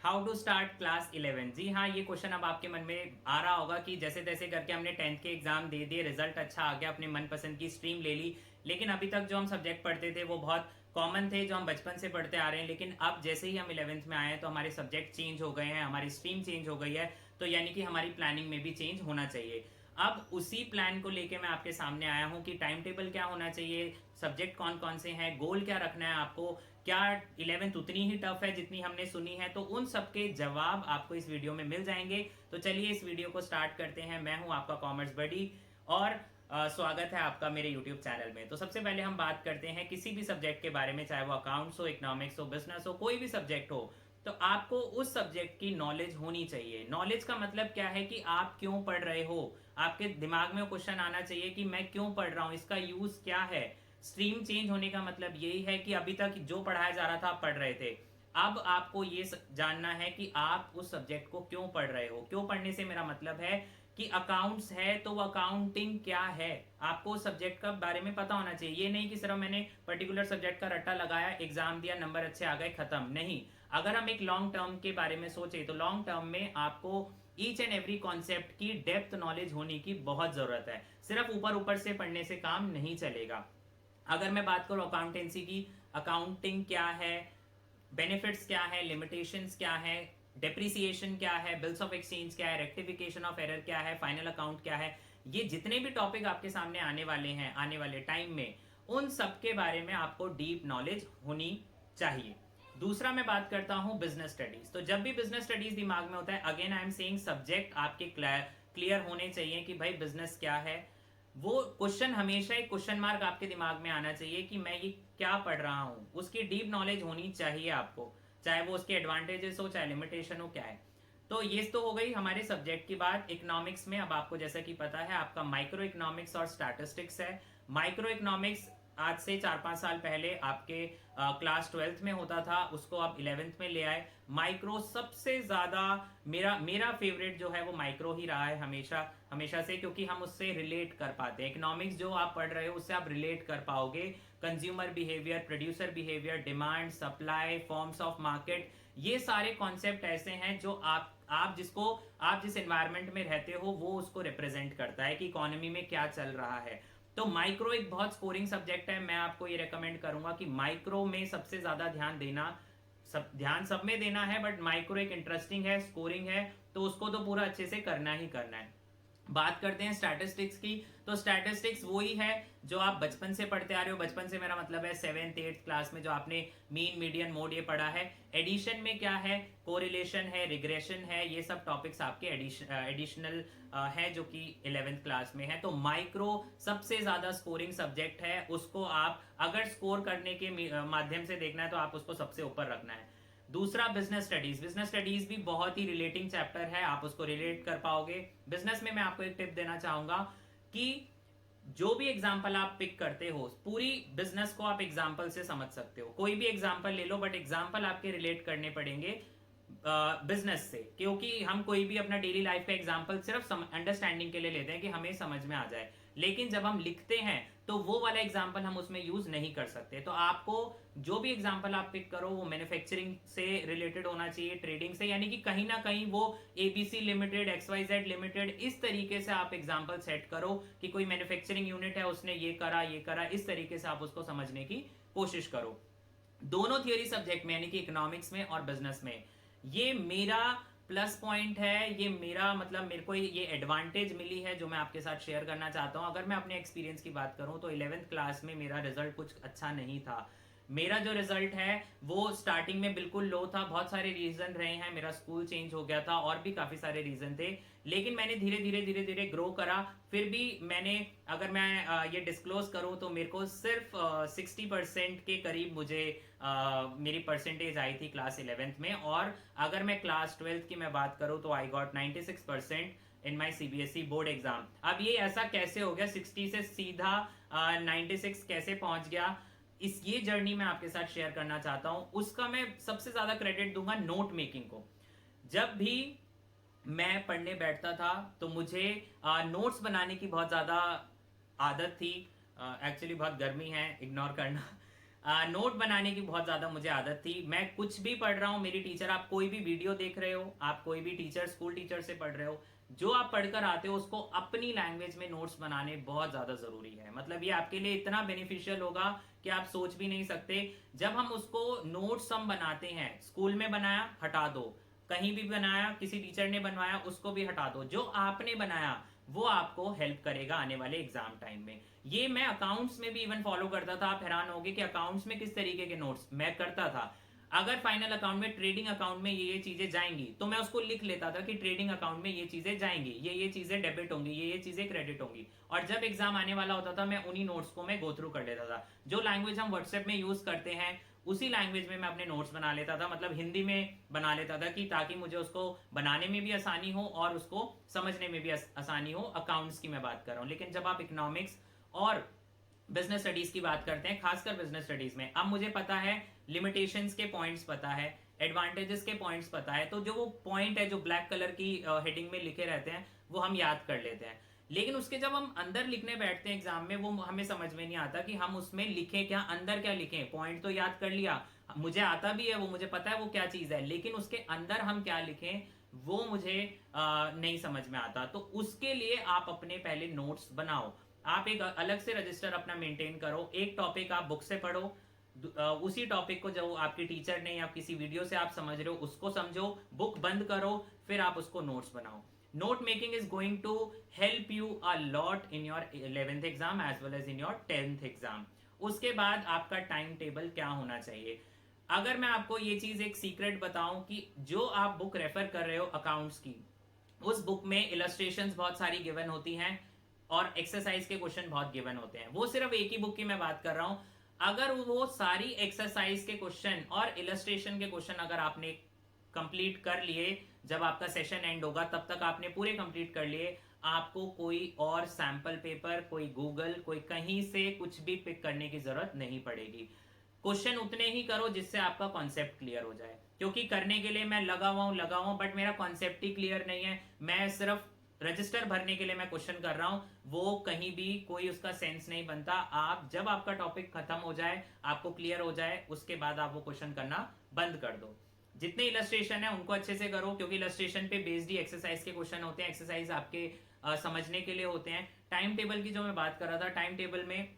How to start class 11। जी हाँ, ये क्वेश्चन अब आपके मन में आ रहा होगा कि जैसे तैसे करके हमने 10th के एग्जाम दे दिए, रिजल्ट अच्छा आ गया, अपने मनपसंद की स्ट्रीम ले ली, लेकिन अभी तक जो हम सब्जेक्ट पढ़ते थे वो बहुत कॉमन थे, जो हम बचपन से पढ़ते आ रहे हैं। लेकिन अब जैसे ही हम 11th में आए हैं तो हमारे सब्जेक्ट चेंज हो गए हैं, हमारी स्ट्रीम चेंज हो गई है, तो यानी कि हमारी प्लानिंग में भी चेंज होना चाहिए। अब उसी प्लान को लेके मैं आपके सामने आया हूं कि टाइम टेबल क्या होना चाहिए, सब्जेक्ट कौन कौन से हैं, गोल क्या रखना है आपको, क्या 11th उतनी ही टफ है जितनी हमने सुनी है, तो उन सबके जवाब आपको इस वीडियो में मिल जाएंगे। तो चलिए इस वीडियो को स्टार्ट करते हैं। मैं हूं आपका कॉमर्स बडी और स्वागत है आपका मेरे यूट्यूब चैनल में। तो सबसे पहले हम बात करते हैं किसी भी सब्जेक्ट के बारे में, चाहे वो अकाउंट्स हो, इकोनॉमिक्स हो, बिजनेस हो, कोई भी सब्जेक्ट हो, तो आपको उस सब्जेक्ट की नॉलेज होनी चाहिए। नॉलेज का मतलब क्या है कि आप क्यों पढ़ रहे हो, आपके दिमाग में क्वेश्चन आना चाहिए कि मैं क्यों पढ़ रहा हूं, इसका यूज क्या है। स्ट्रीम चेंज होने का मतलब यही है कि अभी तक जो पढ़ाया जा रहा था आप पढ़ रहे थे, अब आपको ये जानना है कि आप उस सब्जेक्ट को क्यों पढ़ रहे हो। क्यों पढ़ने से मेरा मतलब है कि अकाउंट्स है तो वो अकाउंटिंग क्या है, आपको उस सब्जेक्ट का बारे में पता होना चाहिए। ये नहीं कि सिर्फ मैंने पर्टिकुलर सब्जेक्ट का रट्टा लगाया, एग्जाम दिया, नंबर अच्छे आ गए, खत्म। नहीं, अगर हम एक लॉन्ग टर्म के बारे में सोचे तो लॉन्ग टर्म में आपको ईच एंड एवरी कॉन्सेप्ट की डेप्थ नॉलेज होने की बहुत जरूरत है। सिर्फ ऊपर ऊपर से पढ़ने से काम नहीं चलेगा। अगर मैं बात करूं अकाउंटेंसी की, अकाउंटिंग क्या है, बेनिफिट्स क्या है, लिमिटेशंस क्या है, डेप्रिसिएशन क्या है, बिल्स ऑफ एक्सचेंज क्या है, रेक्टिफिकेशन ऑफ एरर क्या है, फाइनल अकाउंट क्या है, ये जितने भी टॉपिक आपके सामने आने वाले हैं आने वाले टाइम में, उन सब के बारे में आपको डीप नॉलेज होनी चाहिए। दूसरा मैं बात करता हूं बिजनेस स्टडीज। तो जब भी बिजनेस स्टडीज दिमाग में होता है, again I am saying subject आपके क्लियर होने चाहिए कि भाई बिजनेस क्या है। वो क्वेश्चन हमेशा एक क्वेश्चन मार्क आपके दिमाग में आना चाहिए कि मैं ये क्या पढ़ रहा हूं, उसकी डीप नॉलेज होनी चाहिए आपको, चाहे वो उसके एडवांटेजेस हो, चाहे लिमिटेशन हो, क्या है। तो ये तो हो गई हमारे सब्जेक्ट की बात। इकोनॉमिक्स में अब आपको जैसा कि पता है आपका माइक्रो इकोनॉमिक्स और स्टैटिस्टिक्स है। माइक्रो इकोनॉमिक्स आज से 4-5 साल पहले आपके क्लास 12th में होता था, उसको आप 11th में ले आए। माइक्रो सबसे ज्यादा मेरा मेरा फेवरेट जो है वो माइक्रो ही रहा है हमेशा हमेशा से, क्योंकि हम उससे रिलेट कर पाते हैं। इकोनॉमिक्स जो आप पढ़ रहे हो उससे आप रिलेट कर पाओगे। Consumer behaviour, producer behaviour, demand, supply, forms of market, ये सारे कॉन्सेप्ट ऐसे हैं जो आप जिस एनवायरमेंट में रहते हो वो उसको रिप्रेजेंट करता है कि इकोनॉमी में क्या चल रहा है। तो माइक्रो एक बहुत स्कोरिंग सब्जेक्ट है। मैं आपको ये रेकमेंड करूंगा कि माइक्रो में सबसे ज्यादा ध्यान देना, ध्यान सब में देना है, बट माइक्रो एक इंटरेस्टिंग है, स्कोरिंग है, तो उसको तो पूरा अच्छे से करना ही करना है। बात करते हैं स्टैटिस्टिक्स की। तो स्टैटिस्टिक्स वही है जो आप बचपन से पढ़ते आ रहे हो। बचपन से मेरा मतलब है 7th 8th क्लास में, जो आपने मीन, मीडियन, मोड ये पढ़ा है। एडिशन में क्या है, कोरिलेशन है, रिग्रेशन है, ये सब टॉपिक्स आपके एडिशनल है जो कि 11th क्लास में है। तो माइक्रो सबसे ज्यादा स्कोरिंग सब्जेक्ट है, उसको आप अगर स्कोर करने के माध्यम से देखना है तो आप उसको सबसे ऊपर रखना है। दूसरा बिजनेस स्टडीज। बिजनेस स्टडीज भी बहुत ही रिलेटिंग चैप्टर है, आप उसको रिलेट कर पाओगे। बिजनेस में मैं आपको एक टिप देना चाहूंगा कि जो भी एग्जाम्पल आप पिक करते हो, पूरी बिजनेस को आप एग्जाम्पल से समझ सकते हो। कोई भी एग्जाम्पल ले लो, बट एग्जाम्पल आपके रिलेट करने पड़ेंगे बिजनेस से, क्योंकि हम कोई भी अपना डेली लाइफ का एग्जाम्पल सिर्फ अंडरस्टैंडिंग के लिए लेते हैं कि हमें समझ में आ जाए, लेकिन जब हम लिखते हैं तो वो वाला एग्जाम्पल हम उसमें यूज नहीं कर सकते। तो आपको जो भी एग्जाम्पल आप पिक करो वो मैन्युफैक्चरिंग से रिलेटेड होना चाहिए, ट्रेडिंग से, यानी कि कहीं ना कहीं वो एबीसी लिमिटेड, XYZ लिमिटेड, इस तरीके से आप एग्जाम्पल सेट करो कि कोई मैन्युफैक्चरिंग यूनिट है, उसने ये करा ये करा, इस तरीके से आप उसको समझने की कोशिश करो। दोनों थियोरी सब्जेक्ट में, यानी कि इकोनॉमिक्स में और बिजनेस में, ये मेरा प्लस पॉइंट है, ये मेरा मतलब मेरे को ये एडवांटेज मिली है जो मैं आपके साथ शेयर करना चाहता हूं। अगर मैं अपने एक्सपीरियंस की बात करूं तो 11th क्लास में मेरा रिजल्ट कुछ अच्छा नहीं था। मेरा जो रिजल्ट है वो स्टार्टिंग में बिल्कुल लो था। बहुत सारे रीजन रहे हैं, मेरा स्कूल चेंज हो गया था और भी काफी सारे रीजन थे, लेकिन मैंने धीरे धीरे धीरे धीरे ग्रो करा। फिर भी मैंने, अगर मैं ये डिस्क्लोज करूं तो मेरे को सिर्फ 60% के करीब मुझे मेरी परसेंटेज आई थी क्लास 11th में। और अगर मैं क्लास 12th की मैं बात करूं तो I got 96% in my CBSE board exam. अब ये ऐसा कैसे हो गया, 60 से सीधा 96 कैसे पहुंच गया, इस ये जर्नी मैं आपके साथ शेयर करना चाहता हूं। उसका मैं सबसे ज्यादा क्रेडिट दूंगा नोट मेकिंग को। जब भी मैं पढ़ने बैठता था तो मुझे नोट्स बनाने की बहुत ज्यादा आदत थी। एक्चुअली बहुत गर्मी है, इग्नोर करना। नोट बनाने की बहुत ज़्यादा मुझे आदत थी। मैं कुछ भी पढ़ रहा हूँ, मेरी टीचर, आप कोई भी वीडियो देख रहे हो, आप कोई भी टीचर, स्कूल टीचर से पढ़ रहे हो, जो आप पढ़कर आते हो उसको अपनी लैंग्वेज में नोट्स बनाने बहुत ज़्यादा ज़रूरी है। मतलब ये आपके लिए इतना बेनिफिशियल होगा कि आप सोच भी नहीं सकते। जब हम उसको नोट्स हम बनाते हैं, स्कूल में बनाया हटा दो, कहीं भी बनाया, किसी टीचर ने बनवाया उसको भी हटा दो, जो आपने बनाया वो आपको हेल्प करेगा आने वाले एग्जाम टाइम में। ये मैं अकाउंट्स में भी इवन फॉलो करता था। आप हैरान होगे कि अकाउंट्स में किस तरीके के नोट्स मैं करता था। अगर फाइनल अकाउंट में, ट्रेडिंग अकाउंट में ये चीजें जाएंगी तो मैं उसको लिख लेता था कि ट्रेडिंग अकाउंट में ये चीजें जाएंगी, ये चीजें डेबिट होंगी, ये चीजें क्रेडिट होंगी। और जब एग्जाम आने वाला होता था मैं उन्हीं नोट्स को मैं गो थ्रू कर लेता था। जो लैंग्वेज हम व्हाट्सएप में यूज करते हैं उसी लैंग्वेज में मैं अपने नोट्स बना लेता था, मतलब हिंदी में बना लेता था, कि ताकि मुझे उसको बनाने में भी आसानी हो और उसको समझने में भी आसानी हो। अकाउंट्स की मैं बात कर रहा हूँ। लेकिन जब आप इकोनॉमिक्स और बिजनेस स्टडीज की बात करते हैं, खासकर बिजनेस स्टडीज में, अब मुझे पता है लिमिटेशंस के पॉइंट्स पता है, एडवांटेजेस के पॉइंट्स पता है, तो जो वो पॉइंट है जो ब्लैक कलर की हेडिंग में लिखे रहते हैं वो हम याद कर लेते हैं। लेकिन उसके जब हम अंदर लिखने बैठते हैं एग्जाम में, वो हमें समझ में नहीं आता कि हम उसमें लिखें क्या, अंदर क्या लिखें। पॉइंट तो याद कर लिया, मुझे आता भी है, वो मुझे पता है वो क्या चीज है, लेकिन उसके अंदर हम क्या लिखें वो मुझे नहीं समझ में आता। तो उसके लिए आप अपने पहले नोट्स बनाओ। आप एक अलग से रजिस्टर अपना मेंटेन करो। एक टॉपिक आप बुक से पढ़ो, उसी टॉपिक को जो आपके टीचर ने या किसी वीडियो से आप समझ रहे हो उसको समझो, बुक बंद करो, फिर आप उसको नोट्स बनाओ। Note making is going to help you a lot in your 11th exam as well as in your 10th exam. उसके बाद आपका टाइम टेबल क्या होना चाहिए। अगर मैं आपको ये चीज एक सीक्रेट बताऊं कि जो आप बुक रेफर कर रहे हो अकाउंट्स की, उस बुक में इलस्ट्रेशंस बहुत सारी गिवन होती हैं और एक्सरसाइज के क्वेश्चन बहुत गिवन होते हैं। वो सिर्फ एक ही बुक की मैं बात कर रहा हूं। अगर वो सारी एक्सरसाइज के क्वेश्चन और इलस्ट्रेशन के क्वेश्चन अगर आपने कंप्लीट कर लिए, जब आपका सेशन एंड होगा तब तक आपने पूरे कंप्लीट कर लिए, आपको कोई और सैंपल पेपर, कोई गूगल, कोई कहीं से कुछ भी पिक करने की जरूरत नहीं पड़ेगी। क्वेश्चन उतने ही करो जिससे आपका कॉन्सेप्ट क्लियर हो जाए, क्योंकि करने के लिए मैं लगा हुआ हूं बट मेरा कॉन्सेप्ट ही क्लियर नहीं है। मैं सिर्फ रजिस्टर भरने के लिए मैं क्वेश्चन कर रहा हूं, वो कहीं भी कोई उसका सेंस नहीं बनता। आप जब आपका टॉपिक खत्म हो जाए, आपको क्लियर हो जाए, उसके बाद आप वो क्वेश्चन करना बंद कर दो। जितने इलस्ट्रेशन है उनको अच्छे से करो, क्योंकि इलस्ट्रेशन पे बेस्ड ही एक्सरसाइज के क्वेश्चन होते हैं। एक्सरसाइज आपके समझने के लिए होते हैं। टाइम टेबल की जो मैं बात कर रहा था, टाइम टेबल में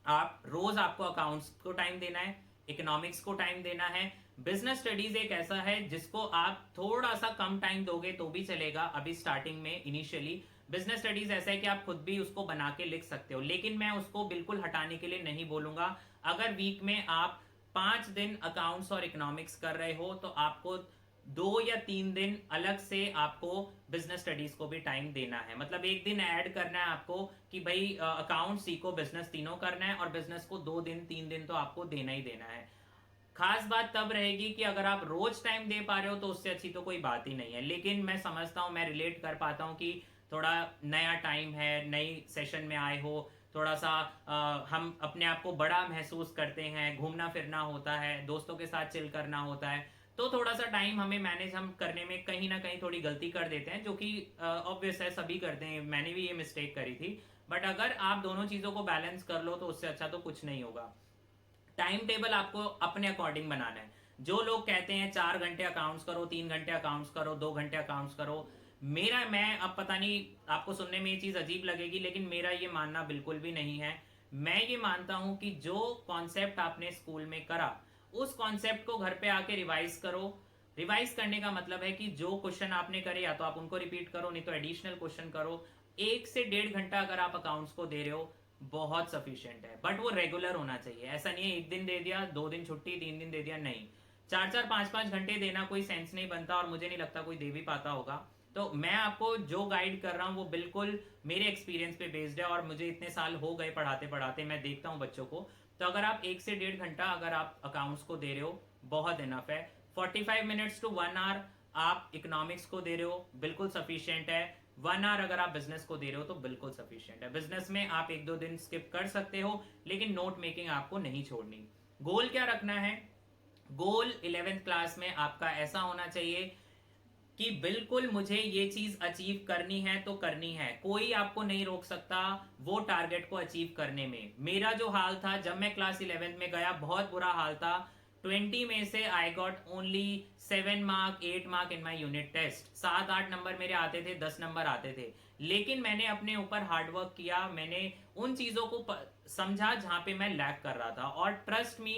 आप रोज आपको अकाउंट्स को टाइम देना है, इकोनॉमिक्स को टाइम देना है। बिजनेस स्टडीज एक ऐसा है जिसको आप थोड़ा सा कम टाइम दोगे तो भी चलेगा अभी स्टार्टिंग में, इनिशियली। बिजनेस स्टडीज ऐसा है कि आप खुद भी उसको बना के लिख सकते हो, लेकिन मैं उसको बिल्कुल हटाने के लिए नहीं बोलूंगा। अगर वीक में आप 5 दिन अकाउंट्स और इकोनॉमिक्स कर रहे हो तो आपको 2 या 3 दिन अलग से आपको बिजनेस स्टडीज को भी टाइम देना है। मतलब एक दिन ऐड करना है आपको कि भाई अकाउंट सीखो, बिजनेस तीनों करना है, और बिजनेस को 2 दिन 3 दिन तो आपको देना ही देना है। खास बात तब रहेगी कि अगर आप रोज टाइम दे पा रहे हो तो उससे अच्छी तो कोई बात ही नहीं है। लेकिन मैं समझता हूँ, मैं रिलेट कर पाता हूँ कि थोड़ा नया टाइम है, नई सेशन में आए हो, थोड़ा सा हम अपने आप को बड़ा महसूस करते हैं, घूमना फिरना होता है, दोस्तों के साथ चिल करना होता है, तो थोड़ा सा टाइम हमें मैनेज हम करने में कहीं ना कहीं थोड़ी गलती कर देते हैं, जो कि ऑब्वियस है, सभी करते हैं, मैंने भी ये मिस्टेक करी थी। बट अगर आप दोनों चीज़ों को बैलेंस कर लो तो उससे अच्छा तो कुछ नहीं होगा। टाइम टेबल आपको अपने अकॉर्डिंग बनाना है। जो लोग कहते हैं 4 घंटे अकाउंट्स करो, 3 घंटे अकाउंट्स करो, 2 घंटे अकाउंट्स करो, मैं अब पता नहीं आपको सुनने में ये चीज अजीब लगेगी, लेकिन मेरा ये मानना बिल्कुल भी नहीं है। मैं ये मानता हूं कि जो कॉन्सेप्ट आपने स्कूल में करा उस कॉन्सेप्ट को घर पे आके रिवाइज करो। रिवाइज करने का मतलब है कि जो क्वेश्चन आपने करे या तो आप उनको रिपीट करो, नहीं तो एडिशनल क्वेश्चन करो। 1 से 1.5 घंटा अगर आप अकाउंट्स को दे रहे हो बहुत सफिशियंट है, बट वो रेगुलर होना चाहिए। ऐसा नहीं है एक दिन दे दिया, 2 दिन छुट्टी, 3 दिन दे दिया, नहीं। 4-4 5-5 घंटे देना कोई सेंस नहीं बनता, और मुझे नहीं लगता कोई दे भी पाता होगा। तो मैं आपको जो गाइड कर रहा हूँ वो बिल्कुल मेरे एक्सपीरियंस पे बेस्ड है, और मुझे इतने साल हो गए पढ़ाते पढ़ाते, मैं देखता हूँ बच्चों को। तो अगर आप 1 से 1.5 घंटा अगर आप अकाउंट्स को दे रहे हो बहुत इनफ है। 45 मिनट्स टू 1 आवर आप इकोनॉमिक्स को दे रहे हो, बिल्कुल सफिशियंट है। 1 आवर अगर आप बिजनेस को दे रहे हो तो बिल्कुल सफिशियंट है। बिजनेस में आप 1-2 दिन स्किप कर सकते हो, लेकिन नोट मेकिंग आपको नहीं छोड़नी। गोल क्या रखना है? गोल 11th क्लास में आपका ऐसा होना चाहिए कि बिल्कुल मुझे ये चीज अचीव करनी है तो करनी है, कोई आपको नहीं रोक सकता वो टारगेट को अचीव करने में। मेरा जो हाल था जब मैं क्लास 11th में गया, बहुत बुरा हाल था। 20 में से I got only 7 mark 8 mark in my unit test. 7 8 number मेरे आते थे, 10 नंबर आते थे। लेकिन मैंने अपने ऊपर हार्डवर्क किया, मैंने उन चीजों को समझा जहां पे मैं लैक कर रहा था। और ट्रस्ट मी,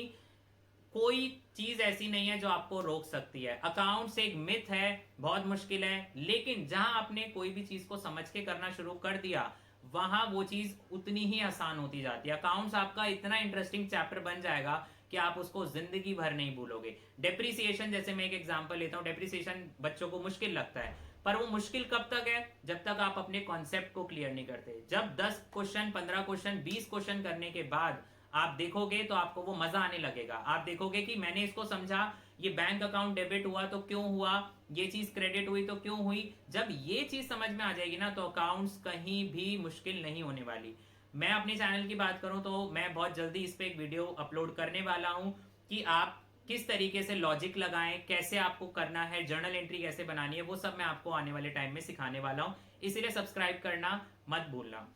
कोई चीज ऐसी नहीं है जो आपको रोक सकती है। अकाउंट्स एक मिथ है, बहुत मुश्किल है, लेकिन जहां आपने कोई भी चीज को समझ के करना शुरू कर दिया वहां वो चीज उतनी ही आसान होती जाती है। अकाउंट्स आपका इतना इंटरेस्टिंग चैप्टर बन जाएगा कि आप उसको जिंदगी भर नहीं भूलोगे। डेप्रिसिएशन जैसे मैं एक एग्जांपल लेता हूं, डेप्रिसिएशन बच्चों को मुश्किल लगता है, पर वो मुश्किल कब तक है? जब तक आप अपने कॉन्सेप्ट को क्लियर नहीं करते। जब 10 क्वेश्चन 15 क्वेश्चन 20 क्वेश्चन करने के बाद आप देखोगे तो आपको वो मजा आने लगेगा। आप देखोगे कि मैंने इसको समझा, ये बैंक अकाउंट डेबिट हुआ तो क्यों हुआ, ये चीज क्रेडिट हुई तो क्यों हुई। जब ये चीज समझ में आ जाएगी ना तो अकाउंट्स कहीं भी मुश्किल नहीं होने वाली। मैं अपने चैनल की बात करूं तो मैं बहुत जल्दी इस पे एक वीडियो अपलोड करने वाला हूं कि आप किस तरीके से लॉजिक लगाएं, कैसे आपको करना है, जर्नल एंट्री कैसे बनानी है, वो सब मैं आपको आने वाले टाइम में सिखाने वाला हूं। इसीलिए सब्सक्राइब करना मत भूलना।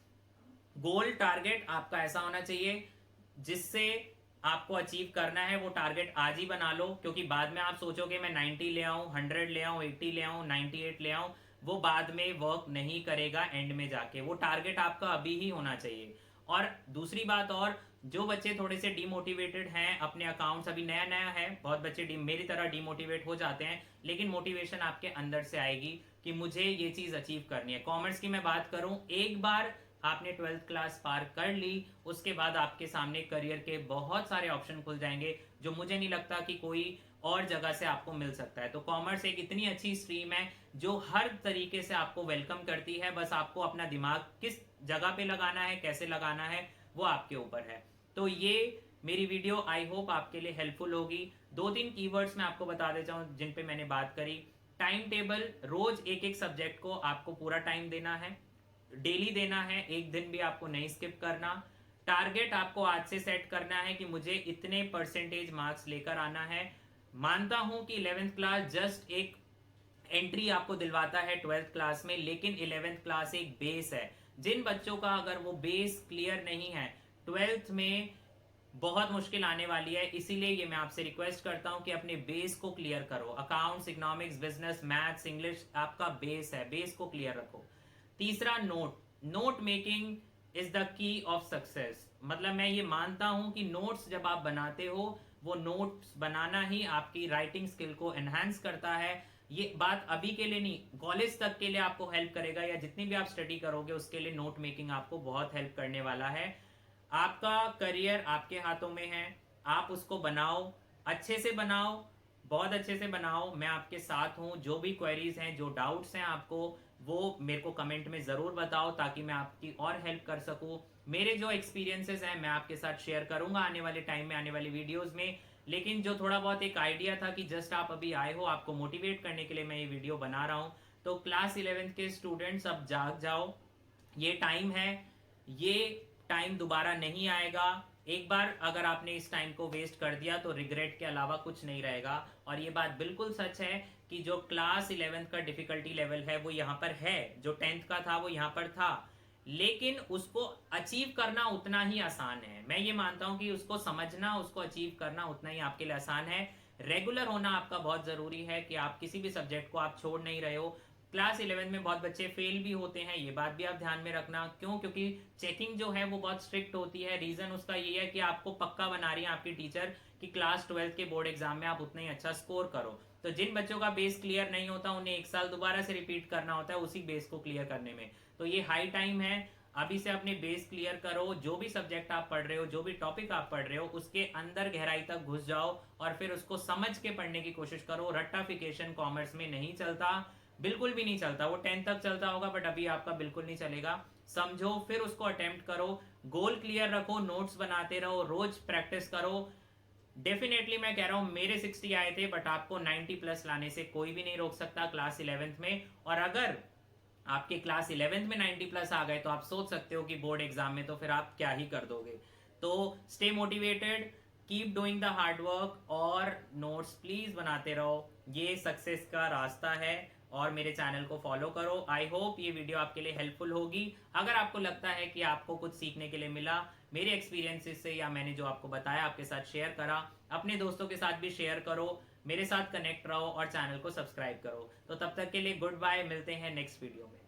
गोल टारगेट आपका ऐसा होना चाहिए जिससे आपको अचीव करना है, वो टारगेट आज ही बना लो, क्योंकि बाद में आप सोचोगे मैं 90 ले आऊं, 100 ले आऊं, 80 ले आऊं, 98 ले आऊं, वो बाद में वर्क नहीं करेगा एंड में जाके। वो टारगेट आपका अभी ही होना चाहिए। और दूसरी बात, और जो बच्चे थोड़े से डिमोटिवेटेड हैं, अपने अकाउंट्स अभी नया नया है, बहुत बच्चे मेरी तरह डिमोटिवेट हो जाते हैं, लेकिन मोटिवेशन आपके अंदर से आएगी कि मुझे ये चीज अचीव करनी है। कॉमर्स की मैं बात करूं, एक बार आपने 12th क्लास पार कर ली, उसके बाद आपके सामने करियर के बहुत सारे ऑप्शन खुल जाएंगे जो मुझे नहीं लगता कि कोई और जगह से आपको मिल सकता है। तो कॉमर्स एक इतनी अच्छी स्ट्रीम है जो हर तरीके से आपको वेलकम करती है। बस आपको अपना दिमाग किस जगह पे लगाना है, कैसे लगाना है, वो आपके ऊपर है। तो ये मेरी वीडियो आई होप आपके लिए हेल्पफुल होगी। 2-3 कीवर्ड्स मैं आपको बता देता हूँ जिन पे मैंने बात करी। टाइम टेबल, रोज एक एक सब्जेक्ट को आपको पूरा टाइम देना है, डेली देना है, एक दिन भी आपको नहीं स्किप करना। टारगेट आपको आज से सेट करना है कि मुझे इतने परसेंटेज मार्क्स लेकर आना है। मानता हूं कि 11th क्लास जस्ट एक एंट्री आपको दिलवाता है 12th क्लास में, लेकिन 11th क्लास एक बेस है। जिन बच्चों का अगर वो बेस क्लियर नहीं है, 12th में बहुत मुश्किल आने वाली है। इसीलिए ये मैं आपसे रिक्वेस्ट करता हूं कि अपने बेस को क्लियर करो। Accounts, economics, business, maths, English आपका बेस है, बेस को क्लियर रखो। तीसरा, note making is the key of success. मतलब मैं ये मानता हूं कि नोट्स जब आप बनाते हो, वो नोट्स बनाना ही आपकी राइटिंग स्किल को एनहांस करता है। ये बात अभी के लिए नहीं, कॉलेज तक के लिए आपको हेल्प करेगा, या जितनी भी आप स्टडी करोगे उसके लिए नोट मेकिंग आपको बहुत हेल्प करने वाला है। आपका करियर आपके हाथों में है, आप उसको बनाओ, अच्छे से बनाओ, बहुत अच्छे से बनाओ। मैं आपके साथ हूं। जो भी क्वेरीज हैं, जो डाउट्स हैं आपको, वो मेरे को कमेंट में ज़रूर बताओ ताकि मैं आपकी और हेल्प कर सकूं। मेरे जो एक्सपीरियंसेस हैं मैं आपके साथ शेयर करूंगा आने वाले टाइम में, आने वाली वीडियोस में। लेकिन जो थोड़ा बहुत एक आइडिया था कि जस्ट आप अभी आए हो, आपको मोटिवेट करने के लिए मैं ये वीडियो बना रहा हूँ। तो क्लास 11th के स्टूडेंट्स अब जाग जाओ, ये टाइम है, ये टाइम दोबारा नहीं आएगा। एक बार अगर आपने इस टाइम को वेस्ट कर दिया तो रिग्रेट के अलावा कुछ नहीं रहेगा। और ये बात बिल्कुल सच है कि जो क्लास 11th का डिफिकल्टी लेवल है वो यहाँ पर है, जो 10th का था वो यहाँ पर था, लेकिन उसको अचीव करना उतना ही आसान है। मैं ये मानता हूं कि उसको समझना, उसको अचीव करना उतना ही आपके लिए आसान है। रेगुलर होना आपका बहुत जरूरी है कि आप किसी भी सब्जेक्ट को आप छोड़ नहीं रहे हो। क्लास 11 में बहुत बच्चे फेल भी होते हैं, ये बात भी आप ध्यान में रखना। क्यों? क्योंकि चेकिंग जो है वो बहुत स्ट्रिक्ट होती है। रीजन उसका ये है कि आपको पक्का बना रही है आपकी टीचर कि क्लास 12 के बोर्ड एग्जाम में आप उतना ही अच्छा स्कोर करो। तो जिन बच्चों का बेस क्लियर नहीं होता उन्हें एक साल दोबारा से रिपीट करना होता है उसी बेस को क्लियर करने में। तो ये हाई टाइम है, अभी से अपने बेस क्लियर करो। जो भी सब्जेक्ट आप पढ़ रहे हो, जो भी टॉपिक आप पढ़ रहे हो, उसके अंदर गहराई तक घुस जाओ और फिर उसको समझ के पढ़ने की कोशिश करो। रट्टाफिकेशन कॉमर्स में नहीं चलता, बिल्कुल भी नहीं चलता। वो 10 तक चलता होगा बट अभी आपका बिल्कुल नहीं चलेगा। समझो, फिर उसको अटेम्प्ट करो, गोल क्लियर रखो, नोट्स बनाते रहो, रोज प्रैक्टिस करो। डेफिनेटली मैं कह रहा हूं मेरे 60 आए थे बट आपको 90 प्लस लाने से कोई भी नहीं रोक सकता क्लास 11th में। और अगर आपके क्लास 11th में 90 प्लस आ गए तो आप सोच सकते हो कि बोर्ड एग्जाम में तो फिर आप क्या ही कर दोगे। तो stay motivated, keep doing the hard work और नोट्स प्लीज बनाते रहो। ये सक्सेस का रास्ता है और मेरे चैनल को फॉलो करो। आई होप ये वीडियो आपके लिए हेल्पफुल होगी। अगर आपको लगता है कि आपको कुछ सीखने के लिए मिला मेरे एक्सपीरियंसेस से, या मैंने जो आपको बताया आपके साथ शेयर करा, अपने दोस्तों के साथ भी शेयर करो, मेरे साथ कनेक्ट रहो और चैनल को सब्सक्राइब करो। तो तब तक के लिए गुड बाय, मिलते हैं नेक्स्ट वीडियो में।